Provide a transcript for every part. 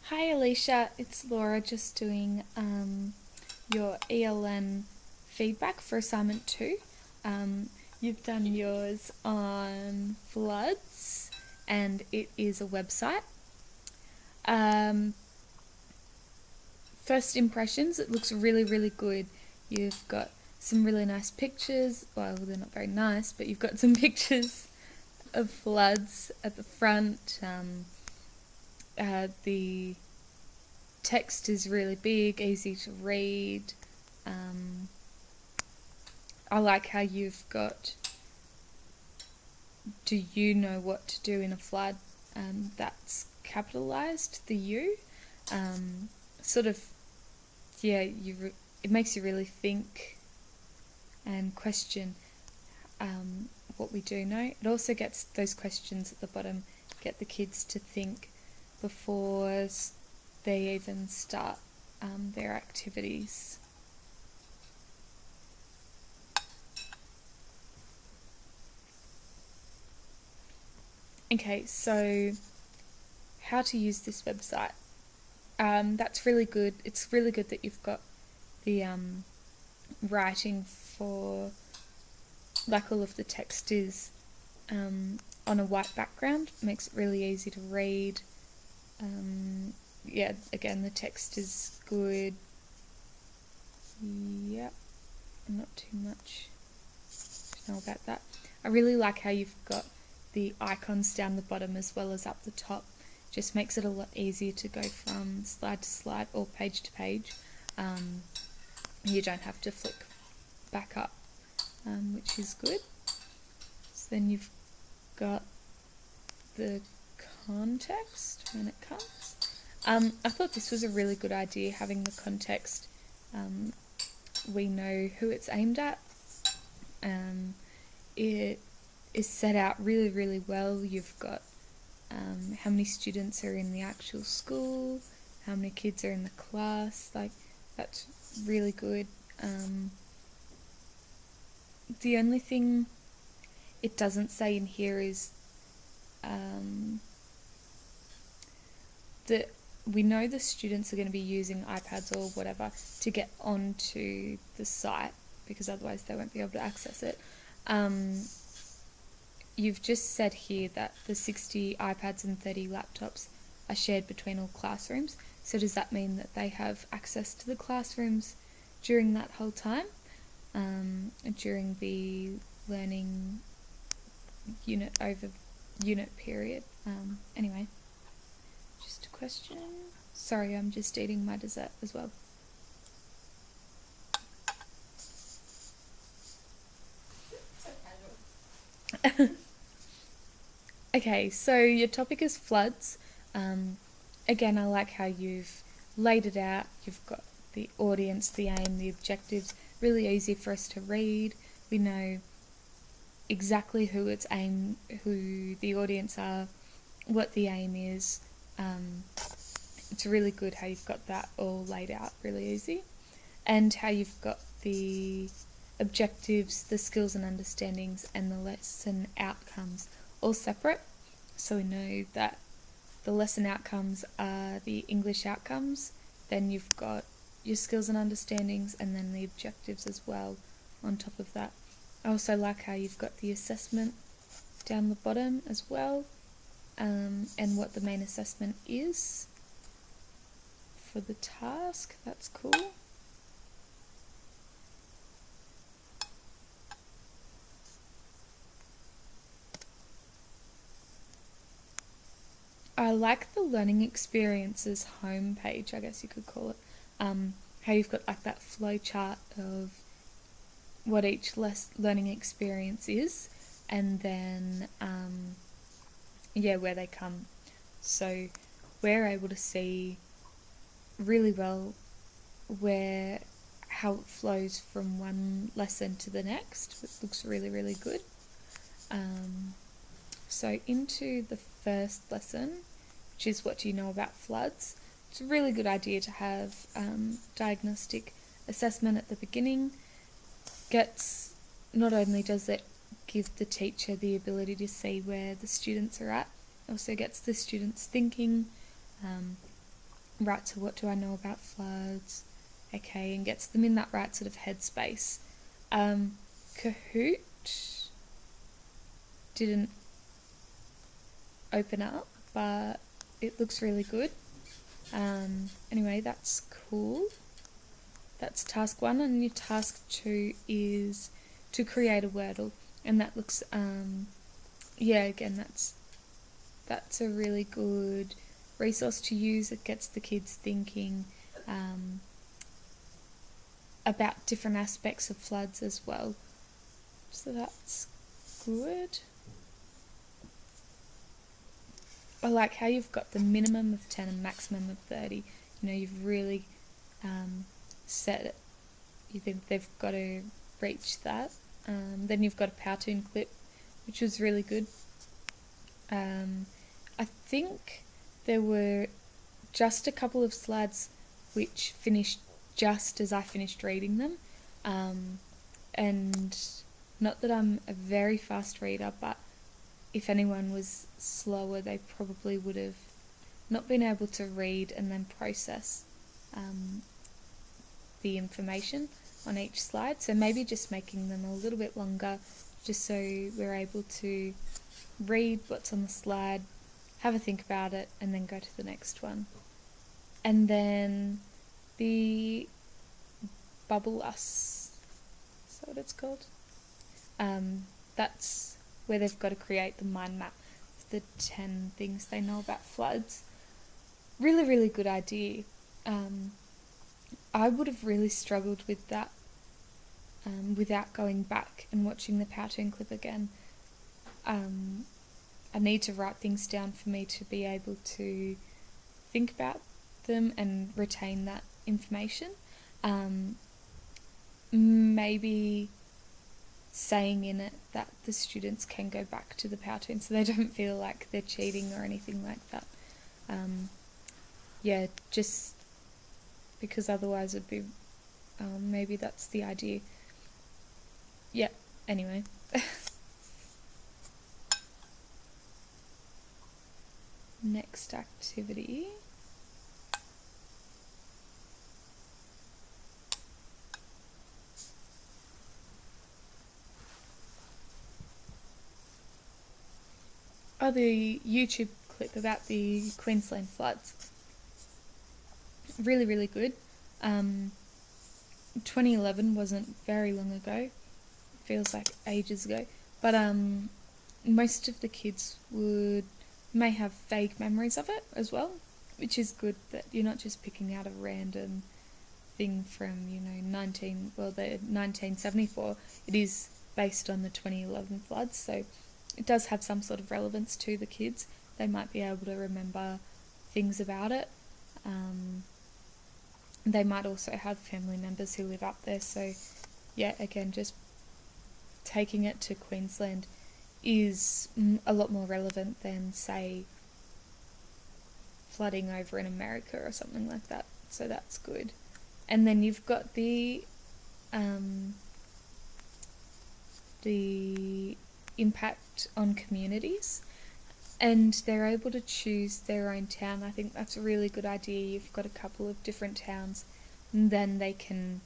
Hi Alicia, it's Laura just doing your ELN feedback for assignment 2. You've done yours on floods and it is a website. Um, First impressions, it looks really good. You've got some really nice pictures. Well, they're not very nice, but you've got some pictures of floods at the front. The text is really big, easy to read. I like how you've got "Do you know what to do in a flood?" That's capitalized, the U. Sort of, yeah, it makes you really think and question what we do know. It also gets those questions at the bottom, get the kids to think before they even start their activities. Okay, so how to use this website. That's really good. It's really good that you've got the writing for, like, all of the text is on a white background. It makes it really easy to read. Yeah, again, the text is good. Yep, not too much to know about that. I really like how you've got the icons down the bottom as well as up the top. Just makes it a lot easier to go from slide to slide or page to page. You don't have to flick back up, which is good. So then you've got the context when it comes. I thought this was a really good idea, having the context. We know who it's aimed at. It is set out really well. You've got how many students are in the actual school, how many kids are in the class. Like, that's really good. The only thing it doesn't say in here is that we know the students are going to be using iPads or whatever to get onto the site, because otherwise they won't be able to access it. You've just said here that the 60 iPads and 30 laptops are shared between all classrooms. So does that mean that they have access to the classrooms during that whole time? During the learning unit period? Anyway, just a question. Sorry, I'm just eating my dessert as well. Okay, so your topic is floods. Again, I like how you've laid it out. You've got the audience, the aim, the objectives. Really easy for us to read. We know exactly who the audience are, what the aim is. It's really good how you've got that all laid out really easy, and how you've got the objectives, the skills and understandings, and the lesson outcomes all separate. So we know that the lesson outcomes are the English outcomes, then you've got your skills and understandings, and then the objectives as well on top of that. I also like how you've got the assessment down the bottom as well, and what the main assessment is for the task. That's cool. I like the learning experiences homepage, I guess you could call it. How you've got like that flow chart of what each learning experience is, and then where they come. So we're able to see really well how it flows from one lesson to the next. It looks really good. So into the first lesson, which is what do you know about floods. It's a really good idea to have diagnostic assessment at the beginning. Not only does it give the teacher the ability to see where the students are at, also gets the students thinking. right, so what do I know about floods? Okay, and gets them in that right sort of headspace. Kahoot didn't open up, but it looks really good. Anyway, that's cool. That's task 1, and your task 2 is to create a Wordle, and that looks, again, that's a really good resource to use. It gets the kids thinking about different aspects of floods as well. So that's good. I like how you've got the minimum of 10 and maximum of 30. You know, you've really set it. You think they've got to reach that. Then you've got a Powtoon clip, which was really good. I think there were just a couple of slides which finished just as I finished reading them. And not that I'm a very fast reader, but if anyone was slower, they probably would have not been able to read and then process the information on each slide. So maybe just making them a little bit longer, just so we're able to read what's on the slide, have a think about it, and then go to the next one. And then the Bubble Us, is that what it's called? That's where they've got to create the mind map of the 10 things they know about floods. Really, really good idea. I would have really struggled with that without going back and watching the Powtoon clip again. I need to write things down for me to be able to think about them and retain that information. Maybe saying in it that the students can go back to the Powtoon so they don't feel like they're cheating or anything like that. Just because otherwise it'd be, maybe that's the idea. Yeah, anyway. Next activity. Oh, the YouTube clip about the Queensland floods. Really, really good. 2011 wasn't very long ago. Feels like ages ago. But most of the kids may have vague memories of it as well, which is good that you're not just picking out a random thing from, 1974. It is based on the 2011 floods, so it does have some sort of relevance to the kids. They might be able to remember things about it. They might also have family members who live up there, so again, just taking it to Queensland is a lot more relevant than, say, flooding over in America or something like that, so that's good. And then you've got the impact on communities, and they're able to choose their own town. I think that's a really good idea. You've got a couple of different towns, and then they can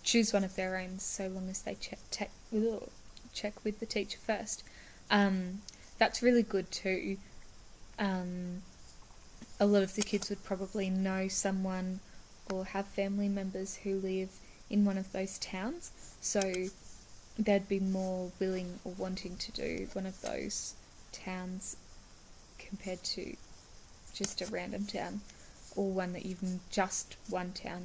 choose one of their own, so long as they check with the teacher first. That's really good too. A lot of the kids would probably know someone or have family members who live in one of those towns, so they'd be more willing or wanting to do one of those towns compared to just a random town, or one that even just one town,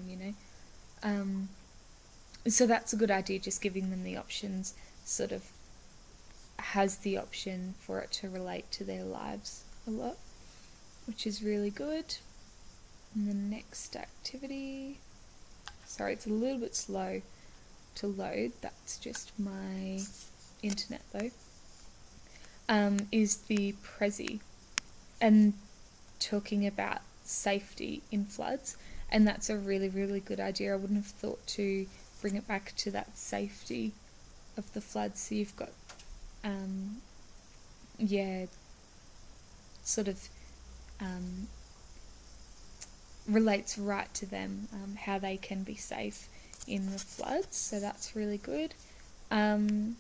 So that's a good idea, just giving them the options, sort of has the option for it to relate to their lives a lot, which is really good. And the next activity, sorry, it's a little bit slow to load, that's just my internet though, is the Prezi, and talking about safety in floods, and that's a really, really good idea. I wouldn't have thought to bring it back to that safety of the floods. So you've got relates right to them, how they can be safe in the floods. So that's really good. And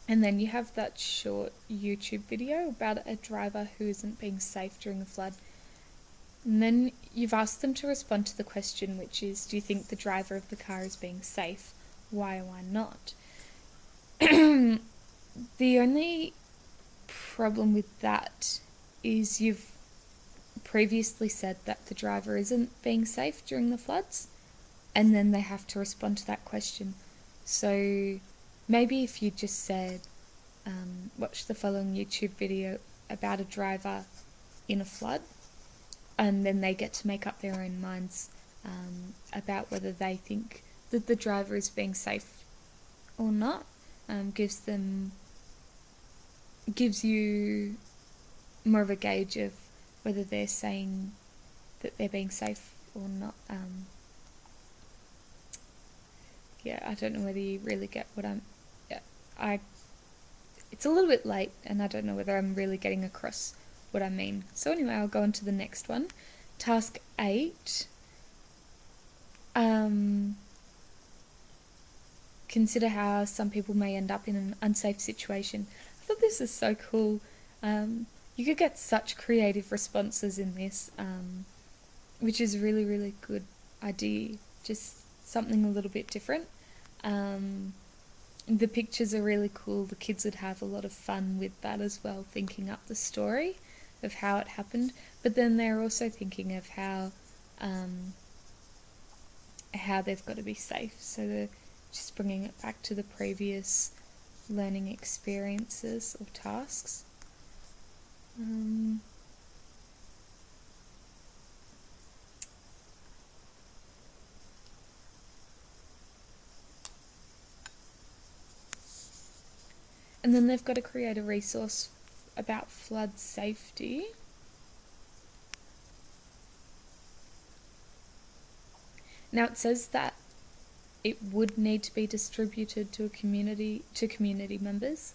then you have that short YouTube video about a driver who isn't being safe during a flood. And then you've asked them to respond to the question, which is, do you think the driver of the car is being safe? Why or why not? The only problem with that is you've previously said that the driver isn't being safe during the floods, and then they have to respond to that question. So maybe if you just said, watch the following YouTube video about a driver in a flood, and then they get to make up their own minds about whether they think that the driver is being safe or not. Gives you more of a gauge of whether they're saying that they're being safe or not. I don't know whether you really get what it's a little bit late, and I don't know whether I'm really getting across what I mean. So anyway, I'll go on to the next one. Task 8. Consider how some people may end up in an unsafe situation. I thought this is so cool. You could get such creative responses in this, which is really, really good idea. Just something a little bit different. The pictures are really cool. The kids would have a lot of fun with that as well, thinking up the story of how it happened. But then they're also thinking of how they've got to be safe. So they're just bringing it back to the previous learning experiences or tasks. And then they've got to create a resource about flood safety. Now it says that it would need to be distributed to community members.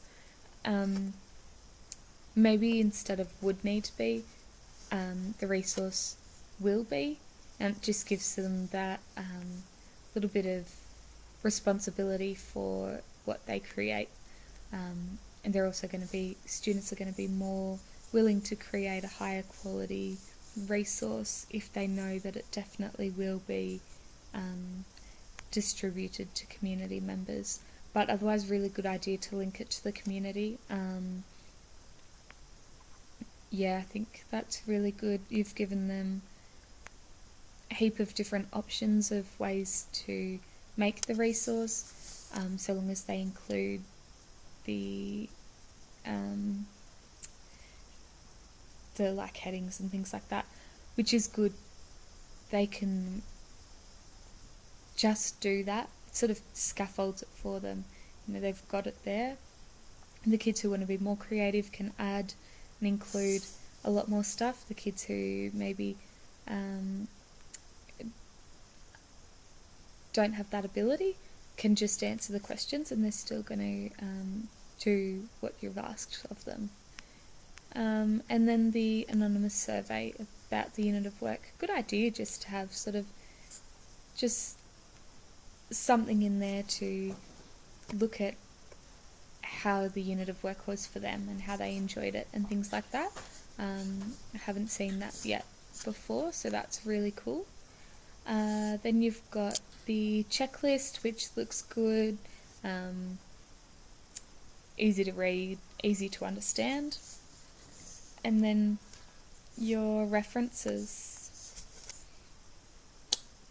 Maybe instead of would need to be, the resource will be, and it just gives them that little bit of responsibility for what they create. And they're also going to be, students are going to be more willing to create a higher quality resource if they know that it definitely will be distributed to community members. But otherwise, really good idea to link it to the community. I think that's really good. You've given them a heap of different options of ways to make the resource, so long as they include the like headings and things like that, which is good. They can just do that. It sort of scaffolds it for them. They've got it there. The kids who want to be more creative can add and include a lot more stuff. The kids who maybe don't have that ability can just answer the questions, and they're still going to do what you've asked of them. And then the anonymous survey about the unit of work. Good idea just to have sort of just something in there to look at how the unit of work was for them and how they enjoyed it and things like that. I haven't seen that yet before, so that's really cool. Then you've got the checklist, which looks good, easy to read, easy to understand. And then your references,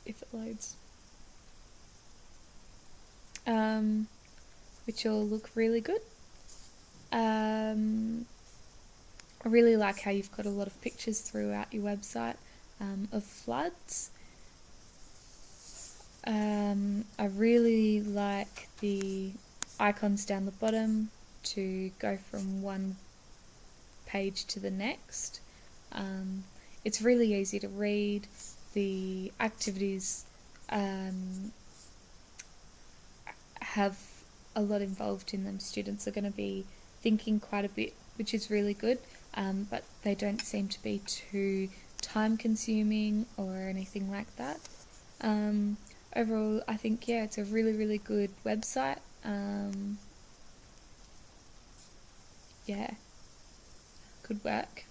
if it loads, which all look really good. I really like how you've got a lot of pictures throughout your website of floods. I really like the icons down the bottom to go from one page to the next. It's really easy to read. The activities have a lot involved in them. Students are going to be thinking quite a bit, which is really good, but they don't seem to be too time consuming or anything like that. Overall, I think, yeah, it's a really, really good website. Yeah, good work.